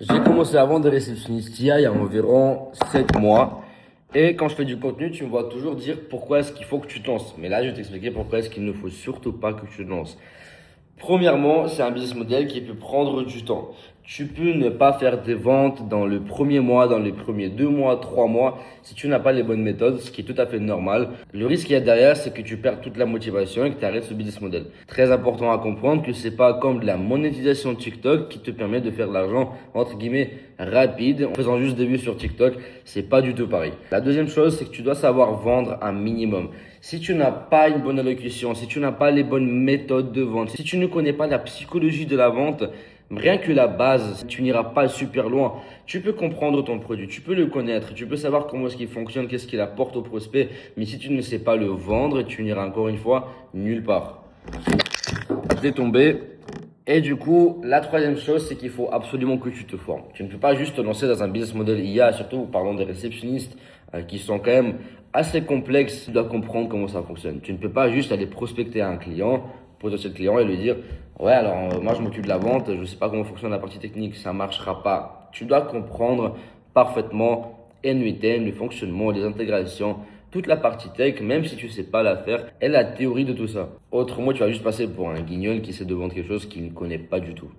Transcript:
J'ai commencé à vendre des réceptionnistes il y a environ 7 mois. Et quand je fais du contenu, tu me vois toujours dire pourquoi est-ce qu'il faut que tu te lances. Mais là, je vais t'expliquer pourquoi est-ce qu'il ne faut surtout pas que tu te lances. Premièrement, c'est un business model qui peut prendre du temps. Tu peux ne pas faire des ventes dans le premier mois, dans les premiers 2 mois, 3 mois, si tu n'as pas les bonnes méthodes, ce qui est tout à fait normal. Le risque qu'il y a derrière, c'est que tu perds toute la motivation et que tu arrêtes ce business model. Très important à comprendre que c'est pas comme de la monétisation TikTok qui te permet de faire de l'argent, entre guillemets, rapide, en faisant juste des vues sur TikTok. C'est pas du tout pareil. La deuxième chose, c'est que tu dois savoir vendre un minimum. Si tu n'as pas une bonne allocution, si tu n'as pas les bonnes méthodes de vente, si tu ne connais pas la psychologie de la vente, rien que la base, tu n'iras pas super loin. Tu peux comprendre ton produit, tu peux le connaître, tu peux savoir comment est-ce qu'il fonctionne, qu'est-ce qu'il apporte au prospect, mais si tu ne sais pas le vendre, tu n'iras encore une fois nulle part. T'es tombé. Et du coup, la troisième chose, c'est qu'il faut absolument que tu te formes. Tu ne peux pas juste te lancer dans un business model IA, surtout parlant des réceptionnistes qui sont quand même assez complexes. Tu dois comprendre comment ça fonctionne. Tu ne peux pas juste aller prospecter à un client, potentiel client, et lui dire, ouais, alors moi je m'occupe de la vente, je ne sais pas comment fonctionne la partie technique, ça ne marchera pas. Tu dois comprendre parfaitement NUITM, le fonctionnement, les intégrations, toute la partie tech, même si tu ne sais pas la faire, et la théorie de tout ça. Autrement, tu vas juste passer pour un guignol qui essaie de vendre quelque chose qu'il ne connaît pas du tout.